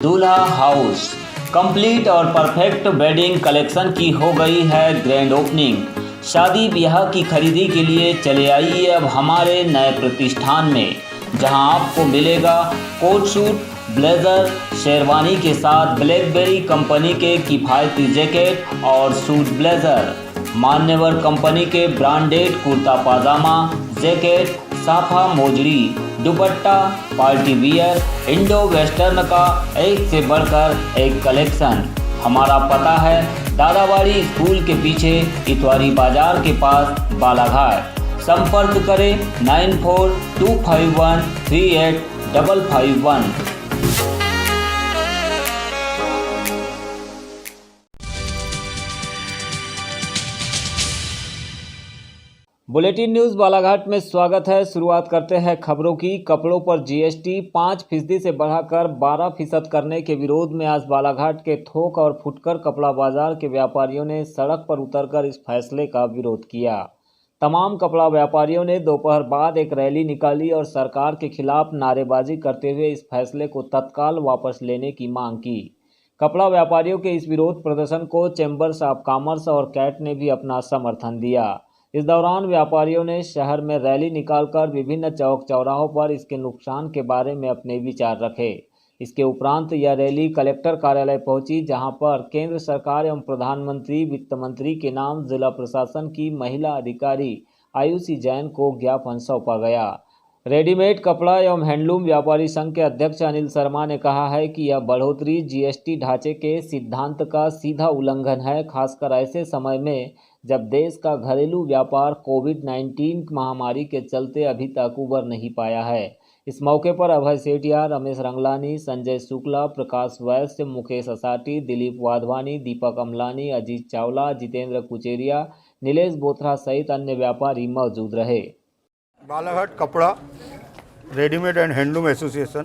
दूल्हा house complete और perfect wedding collection की हो गई है ग्रैंड ओपनिंग। शादी ब्याह की खरीदी के लिए चले आइए अब हमारे नए प्रतिष्ठान में, जहां आपको मिलेगा कोट सूट, ब्लेजर, शेरवानी के साथ ब्लैकबेरी कंपनी के किफ़ायती जैकेट और सूट ब्लेजर, मान्यवर कंपनी के ब्रांडेड कुर्ता पाजामा, जैकेट, साफा मोजड़ी, dupatta, party wear, Indo western का एक से बढ़कर एक कलेक्शन। हमारा पता है दादाबाड़ी स्कूल के पीछे इतवारी बाजार के पास बालाघाट। संपर्क करें 9425138551। बुलेटिन न्यूज़ बालाघाट में स्वागत है। शुरुआत करते हैं खबरों की। कपड़ों पर जीएसटी 5% से बढ़ाकर 12% करने के विरोध में आज बालाघाट के थोक और फुटकर कपड़ा बाजार के व्यापारियों ने सड़क पर उतरकर इस फैसले का विरोध किया। तमाम कपड़ा व्यापारियों ने दोपहर बाद एक रैली निकाली और सरकार के खिलाफ नारेबाजी करते हुए इस फैसले को तत्काल वापस लेने की मांग की। कपड़ा व्यापारियों के इस विरोध प्रदर्शन को चैम्बर्स ऑफ कॉमर्स और कैट ने भी अपना समर्थन दिया। इस दौरान व्यापारियों ने शहर में रैली निकालकर विभिन्न चौक चौराहों पर इसके नुकसान के बारे में अपने विचार रखे। इसके उपरांत यह रैली कलेक्टर कार्यालय पहुंची, जहां पर केंद्र सरकार एवं प्रधानमंत्री वित्त मंत्री के नाम जिला प्रशासन की महिला अधिकारी आयुषी जैन को ज्ञापन सौंपा गया। रेडीमेड कपड़ा एवं हैंडलूम व्यापारी संघ के अध्यक्ष अनिल शर्मा ने कहा है कि यह बढ़ोतरी जीएसटी ढांचे के सिद्धांत का सीधा उल्लंघन है, खासकर ऐसे समय में जब देश का घरेलू व्यापार कोविड-19 महामारी के चलते अभी तक उबर नहीं पाया है। इस मौके पर अभय सेठिया, रमेश रंगलानी, संजय शुक्ला, प्रकाश वैश्य, मुकेश असाटी, दिलीप वाधवानी, दीपक अमलानी, अजीत चावला, जितेंद्र कुचेरिया, नीलेश बोथरा सहित अन्य व्यापारी मौजूद रहे। बालाघाट कपड़ा रेडीमेड एंड हैंडलूम एसोसिएशन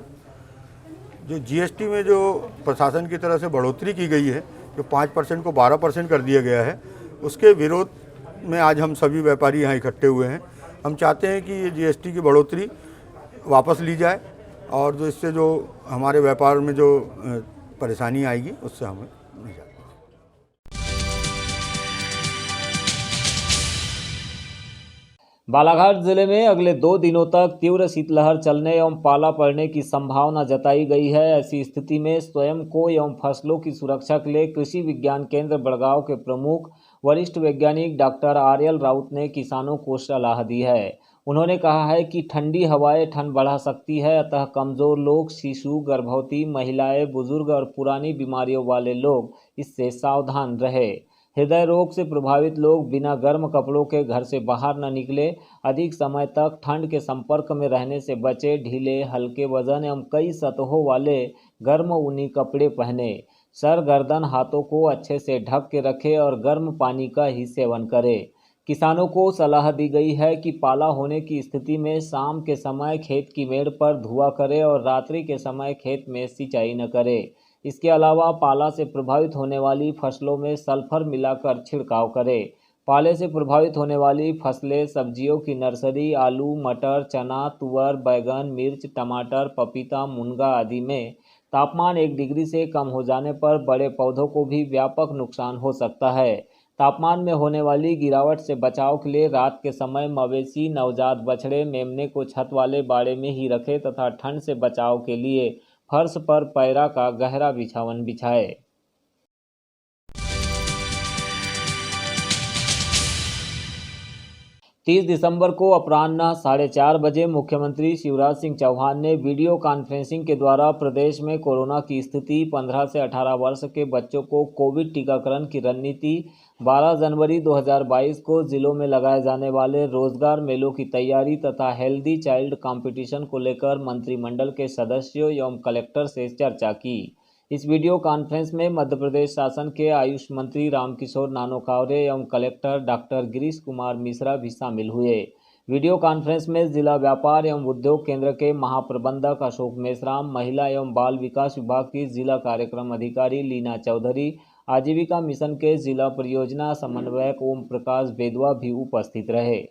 जो जीएसटी में जो प्रशासन की तरफ से बढ़ोतरी की गई है, जो 5% को 12% कर दिया गया है, उसके विरोध में आज हम सभी व्यापारी यहाँ इकट्ठे हुए हैं। हम चाहते हैं कि ये जीएसटी की बढ़ोतरी वापस ली जाए और जो इससे जो हमारे व्यापार में जो परेशानी आएगी उससे हमें निजात। बालाघाट जिले में अगले 2 दिनों तक तीव्र शीतलहर चलने एवं पाला पड़ने की संभावना जताई गई है। ऐसी स्थिति में स्वयं को एवं फसलों की सुरक्षा के लिए कृषि विज्ञान केंद्र बड़गांव के प्रमुख वरिष्ठ वैज्ञानिक डॉक्टर आर्यल राउत ने किसानों को सलाह दी है। उन्होंने कहा है कि ठंडी हवाएं ठंड बढ़ा सकती है, अतः कमज़ोर लोग, शिशु, गर्भवती महिलाएं, बुजुर्ग और पुरानी बीमारियों वाले लोग इससे सावधान रहे। हृदय रोग से प्रभावित लोग बिना गर्म कपड़ों के घर से बाहर न निकले, अधिक समय तक ठंड के संपर्क में रहने से बचे, ढीले, हल्के वजन एवं कई सतहों वाले गर्म ऊनी कपड़े पहने, सर, गर्दन, हाथों को अच्छे से ढक के रखें और गर्म पानी का ही सेवन करें। किसानों को सलाह दी गई है कि पाला होने की स्थिति में शाम के समय खेत की मेड़ पर धुआं करें और रात्रि के समय खेत में सिंचाई न करें। इसके अलावा पाला से प्रभावित होने वाली फसलों में सल्फर मिलाकर छिड़काव करें। पाले से प्रभावित होने वाली फसलें, सब्जियों की नर्सरी, आलू, मटर, चना, तुअर, बैगन, मिर्च, टमाटर, पपीता, मुनगा आदि में तापमान 1 डिग्री से कम हो जाने पर बड़े पौधों को भी व्यापक नुकसान हो सकता है। तापमान में होने वाली गिरावट से बचाव के लिए रात के समय मवेशी, नवजात बछड़े, मेमने को छत वाले बाड़े में ही रखें तथा ठंड से बचाव के लिए फर्श पर पैरा का गहरा बिछावन बिछाए। 30 दिसंबर को अपराह्न 4:30 बजे मुख्यमंत्री शिवराज सिंह चौहान ने वीडियो कॉन्फ्रेंसिंग के द्वारा प्रदेश में कोरोना की स्थिति, 15 से 18 वर्ष के बच्चों को कोविड टीकाकरण की रणनीति, 12 जनवरी 2022 को जिलों में लगाए जाने वाले रोजगार मेलों की तैयारी तथा हेल्दी चाइल्ड कंपटीशन को लेकर मंत्रिमंडल के सदस्यों एवं कलेक्टर से चर्चा की। इस वीडियो कॉन्फ्रेंस में मध्य प्रदेश शासन के आयुष मंत्री रामकिशोर नानोकावरे एवं कलेक्टर डॉक्टर गिरीश कुमार मिश्रा भी शामिल हुए। वीडियो कॉन्फ्रेंस में जिला व्यापार एवं उद्योग केंद्र के महाप्रबंधक अशोक मेश्राम, महिला एवं बाल विकास विभाग की जिला कार्यक्रम अधिकारी लीना चौधरी, आजीविका मिशन के जिला परियोजना समन्वयक ओम प्रकाश बेदवा भी उपस्थित रहे।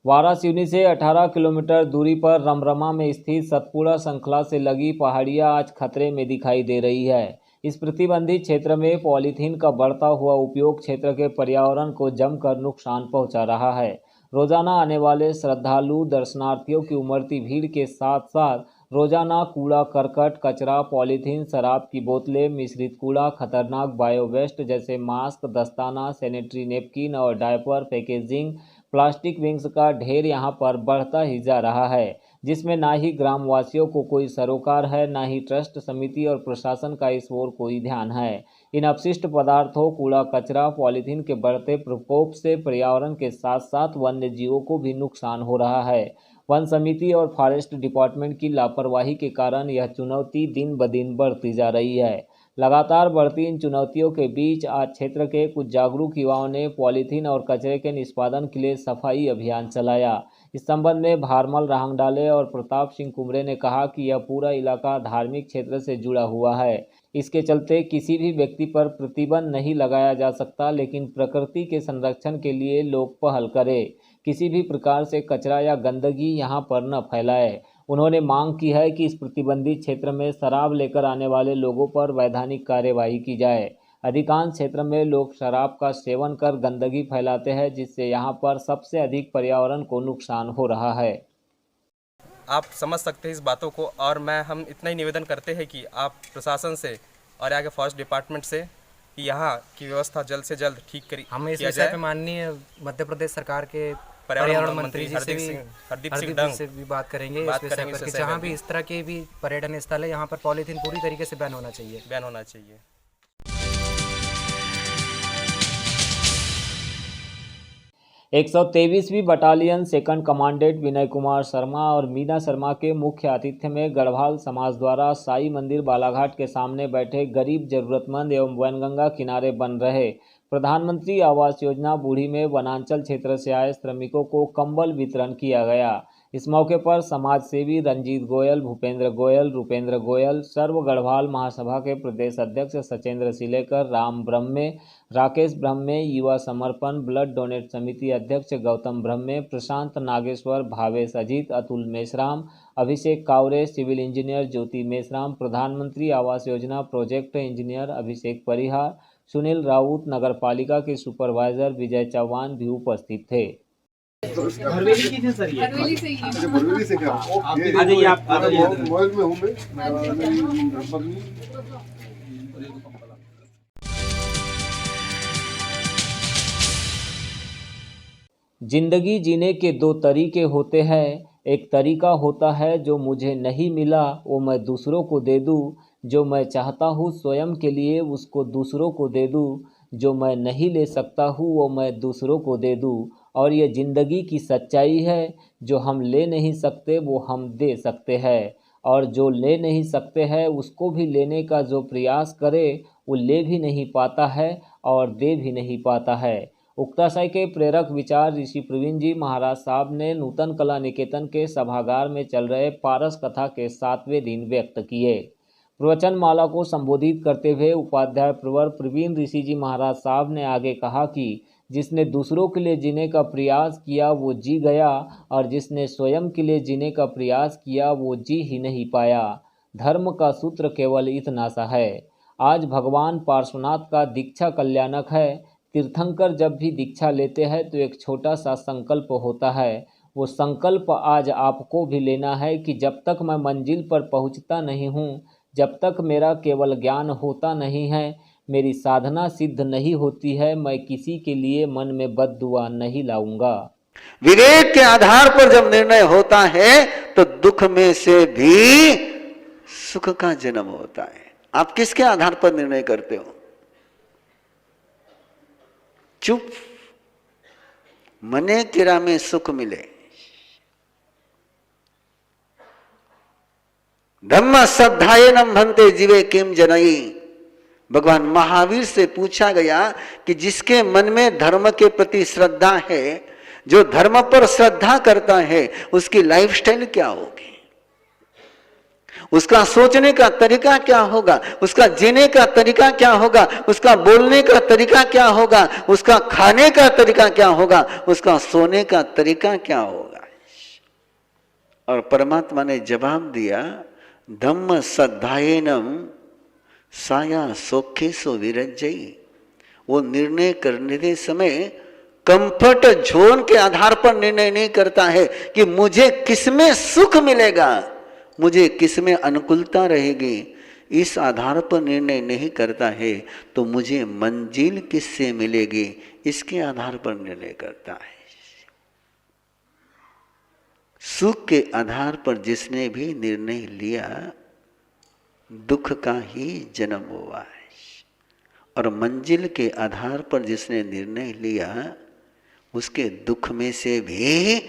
वारासिवनी से 18 किलोमीटर दूरी पर रमरमा में स्थित सतपुड़ा श्रृंखला से लगी पहाड़ियां आज खतरे में दिखाई दे रही है। इस प्रतिबंधित क्षेत्र में पॉलीथीन का बढ़ता हुआ उपयोग क्षेत्र के पर्यावरण को जमकर नुकसान पहुंचा रहा है। रोजाना आने वाले श्रद्धालु दर्शनार्थियों की उमड़ती भीड़ के साथ साथ रोजाना कूड़ा करकट कचरा पॉलीथीन शराब की बोतलें मिश्रित कूड़ा खतरनाक बायो वेस्ट जैसे मास्क दस्ताना सैनिटरी नैपकिन और डायपर पैकेजिंग प्लास्टिक विंग्स का ढेर यहां पर बढ़ता ही जा रहा है, जिसमें ना ही ग्रामवासियों को कोई सरोकार है, ना ही ट्रस्ट समिति और प्रशासन का इस ओर कोई ध्यान है। इन अपशिष्ट पदार्थों कूड़ा कचरा पॉलीथीन के बढ़ते प्रकोप से पर्यावरण के साथ साथ वन्य जीवों को भी नुकसान हो रहा है। वन समिति और फॉरेस्ट डिपार्टमेंट की लापरवाही के कारण यह चुनौती दिन ब दिन बढ़ती जा रही है। लगातार बढ़ती इन चुनौतियों के बीच आज क्षेत्र के कुछ जागरूक युवाओं ने पॉलीथीन और कचरे के निष्पादन के लिए सफाई अभियान चलाया। इस संबंध में भारमल राहंगडाले और प्रताप सिंह कुमरे ने कहा कि यह पूरा इलाका धार्मिक क्षेत्र से जुड़ा हुआ है। इसके चलते किसी भी व्यक्ति पर प्रतिबंध नहीं लगाया जा सकता, लेकिन प्रकृति के संरक्षण के लिए लोग पहल करें। किसी भी प्रकार से कचरा या गंदगी यहां पर न फैलाए। उन्होंने मांग की है कि इस प्रतिबंधित क्षेत्र में शराब लेकर आने वाले लोगों पर वैधानिक कार्यवाही की जाए। अधिकांश क्षेत्र में लोग शराब का सेवन कर गंदगी फैलाते हैं, जिससे यहां पर सबसे अधिक पर्यावरण को नुकसान हो रहा है। आप समझ सकते हैं इस बातों को, और हम इतना ही निवेदन करते हैं कि आप प्रशासन से और आगे फॉरेस्ट डिपार्टमेंट से कि यहाँ की व्यवस्था जल्द से जल्द ठीक करी हम इस विषय पे माननीय मध्य प्रदेश सरकार के पर्यावरण मंत्री जी से हरदीप सिंह से भी बात करेंगे इस विषय पर कि जहाँ भी इस तरह के भी पर्यटन स्थल है यहाँ पर पॉलीथीन पूरी तरीके से बैन होना चाहिए। 123वीं battalion second commandant Vinay Kumar Sharma और मीना शर्मा के मुख्य आतिथ्य में गढ़वाल समाज द्वारा साई मंदिर बालाघाट के सामने बैठे गरीब जरूरतमंद एवं वनगंगा किनारे बन रहे प्रधानमंत्री आवास योजना बूढ़ी में वनांचल क्षेत्र से आए श्रमिकों को कंबल वितरण किया गया। इस मौके पर समाज सेवी रंजीत गोयल, भूपेंद्र गोयल, रुपेंद्र गोयल, सर्व गढ़वाल महासभा के प्रदेश अध्यक्ष सचेंद्र सिलेकर, राम ब्रह्मे, राकेश ब्रह्मे, युवा समर्पण ब्लड डोनेट समिति अध्यक्ष गौतम ब्रह्मे, प्रशांत नागेश्वर, भावेश अजीत, अतुल मेश्राम, अभिषेक कावरे, सिविल इंजीनियर ज्योति मेश्राम, प्रधानमंत्री आवास योजना प्रोजेक्ट इंजीनियर अभिषेक परिहार, सुनील राउत, नगर पालिका के सुपरवाइजर विजय चौहान भी उपस्थित थे। घरवेली की थी सर ये? घरवेली से ही है। अच्छा घरवेली से क्या? आ जाइए आप मोबाइल में हूँ मैं। जिंदगी जीने के दो तरीके होते हैं। एक तरीका होता है जो मुझे नहीं मिला वो मैं दूसरों को दे दूँ, जो मैं चाहता हूँ स्वयं के लिए उसको दूसरों को दे दूँ, जो मैं नहीं ले सकता हूँ वो मैं दूसरों को दे दूँ। और ये ज़िंदगी की सच्चाई है, जो हम ले नहीं सकते वो हम दे सकते हैं, और जो ले नहीं सकते हैं उसको भी लेने का जो प्रयास करे वो ले भी नहीं पाता है और दे भी नहीं पाता है। उक्ताशय के प्रेरक विचार ऋषि प्रवीण जी महाराज साहब ने नूतन कला निकेतन के सभागार में चल रहे पारस कथा के 7वें दिन व्यक्त किए। प्रवचन माला को संबोधित करते हुए उपाध्याय प्रवर प्रवीण ऋषि जी महाराज साहब ने आगे कहा कि जिसने दूसरों के लिए जीने का प्रयास किया वो जी गया, और जिसने स्वयं के लिए जीने का प्रयास किया वो जी ही नहीं पाया। धर्म का सूत्र केवल इतना सा है। आज भगवान पार्श्वनाथ का दीक्षा कल्याणक है। तीर्थंकर जब भी दीक्षा लेते हैं तो एक छोटा सा संकल्प होता है। वो संकल्प आज आपको भी लेना है कि जब तक मैं मंजिल पर पहुंचता नहीं हूं, जब तक मेरा केवल ज्ञान होता नहीं है, मेरी साधना सिद्ध नहीं होती है, मैं किसी के लिए मन में बद्दुआ नहीं लाऊंगा। विवेक के आधार पर जब निर्णय होता है तो दुख में से भी सुख का जन्म होता है। आप किसके आधार पर निर्णय करते हो? चुप, मने किरा में सुख मिले। धम्म श्रद्धायेनम भन्ते जीवे किम जनई। भगवान महावीर से पूछा गया कि जिसके मन में धर्म के प्रति श्रद्धा है, जो धर्म पर श्रद्धा करता है, उसकी लाइफस्टाइल क्या होगी, उसका सोचने का तरीका क्या होगा, उसका जीने का तरीका क्या होगा, उसका बोलने का तरीका क्या होगा, उसका खाने का तरीका क्या होगा, उसका सोने का तरीका क्या होगा। और परमात्मा ने जवाब दिया, धम्म सद्धायेनम साया सौख्येसु विरज्जयी। वो निर्णय करने के समय कंफर्ट जोन के आधार पर निर्णय नहीं करता है कि मुझे किसमें सुख मिलेगा, मुझे किसमें अनुकूलता रहेगी, इस आधार पर निर्णय नहीं करता है। तो मुझे मंजिल किससे मिलेगी, इसके आधार पर निर्णय करता है। सुख के आधार पर जिसने भी निर्णय लिया, दुख का ही जन्म हुआ है। और मंजिल के आधार पर जिसने निर्णय लिया, उसके दुख में से भी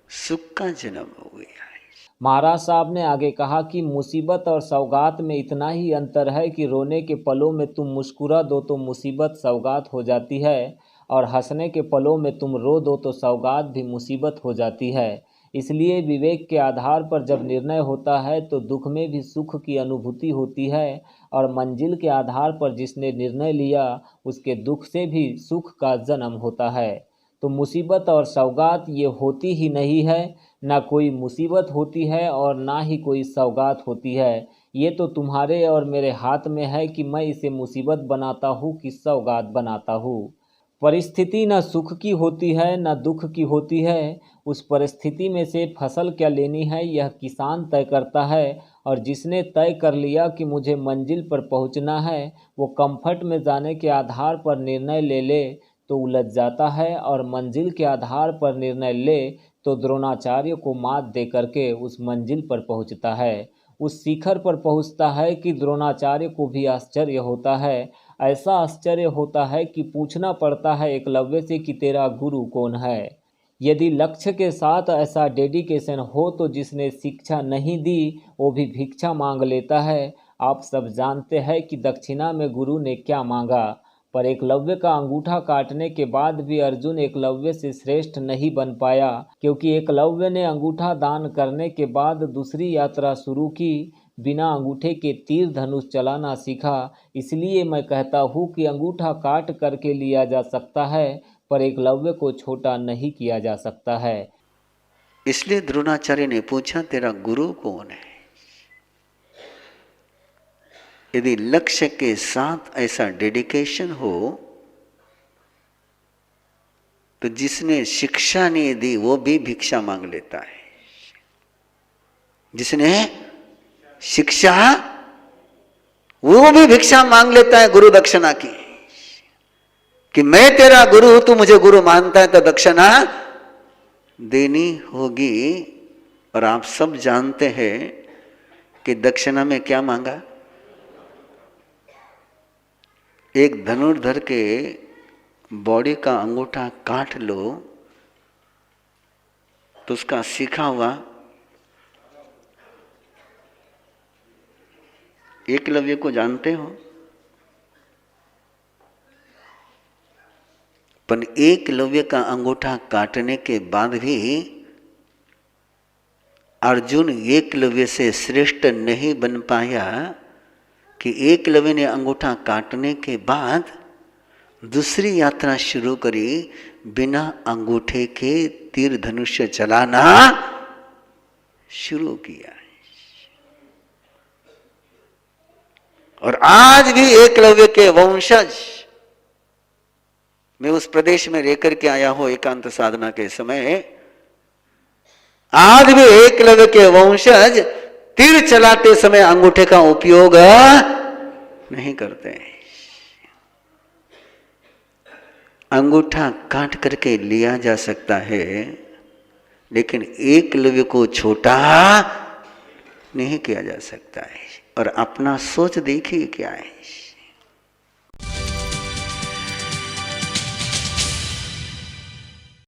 सुख का जन्म हो गया है। महाराज साहब ने आगे कहा कि मुसीबत और सौगात में इतना ही अंतर है कि रोने के पलों में तुम मुस्कुरा दो तो मुसीबत सौगात हो जाती है, और हंसने के पलों में तुम रो दो तो सौगात भी मुसीबत हो जाती है। इसलिए विवेक के आधार पर जब निर्णय होता है तो दुख में भी सुख की अनुभूति होती है, और मंजिल के आधार पर जिसने निर्णय लिया उसके दुख से भी सुख का जन्म होता है। तो मुसीबत और सौगात ये होती ही नहीं है, ना कोई मुसीबत होती है और ना ही कोई सौगात होती है। ये तो तुम्हारे और मेरे हाथ में है कि मैं इसे मुसीबत बनाता हूँ कि सौगात बनाता हूँ। परिस्थिति न सुख की होती है न दुख की होती है। उस परिस्थिति में से फसल क्या लेनी है यह किसान तय करता है, और जिसने तय कर लिया कि मुझे मंजिल पर पहुंचना है, वो कंफर्ट में जाने के आधार पर निर्णय ले तो उलझ जाता है, और मंजिल के आधार पर निर्णय ले तो द्रोणाचार्य को मात दे करके उस मंजिल पर पहुंचता है, उस शिखर पर पहुंचता है कि द्रोणाचार्य को भी आश्चर्य होता है। ऐसा आश्चर्य होता है कि पूछना पड़ता है एकलव्य से कि तेरा गुरु कौन है। यदि लक्ष्य के साथ ऐसा डेडिकेशन हो तो जिसने शिक्षा नहीं दी वो भी भिक्षा मांग लेता है। आप सब जानते हैं कि दक्षिणा में गुरु ने क्या मांगा, पर एकलव्य का अंगूठा काटने के बाद भी अर्जुन एकलव्य से श्रेष्ठ नहीं बन पाया, क्योंकि एकलव्य ने अंगूठा दान करने के बाद दूसरी यात्रा शुरू की, बिना अंगूठे के तीर धनुष चलाना सीखा। इसलिए मैं कहता हूँ कि अंगूठा काट करके लिया जा सकता है, पर एकलव्य को छोटा नहीं किया जा सकता है। इसलिए द्रोणाचार्य ने पूछा, तेरा गुरु कौन है? यदि लक्ष्य के साथ ऐसा डेडिकेशन हो तो जिसने शिक्षा नहीं दी वो भी भिक्षा मांग लेता है। जिसने शिक्षा, वो भी भिक्षा मांग लेता है गुरु दक्षिणा की, कि मैं तेरा गुरु हूं, तू मुझे गुरु मानता है तो दक्षिणा देनी होगी। और आप सब जानते हैं कि दक्षिणा में क्या मांगा। एक धनुर्धर के बॉडी का अंगूठा काट लो तो उसका सीखा हुआ एकलव्य को जानते हो, पर एकलव्य का अंगूठा काटने के बाद भी अर्जुन एकलव्य से श्रेष्ठ नहीं बन पाया, कि एकलव्य ने अंगूठा काटने के बाद दूसरी यात्रा शुरू करी, बिना अंगूठे के तीर धनुष्य चलाना शुरू किया। और आज भी एकलव्य के वंशज, मैं उस प्रदेश में रहकर के आया हूं एकांत साधना के समय, आज भी एकलव्य के वंशज तीर चलाते समय अंगूठे का उपयोग नहीं करते। अंगूठा काट करके लिया जा सकता है, लेकिन एकलव्य को छोटा नहीं किया जा सकता है। और अपना सोच देखिए क्या है।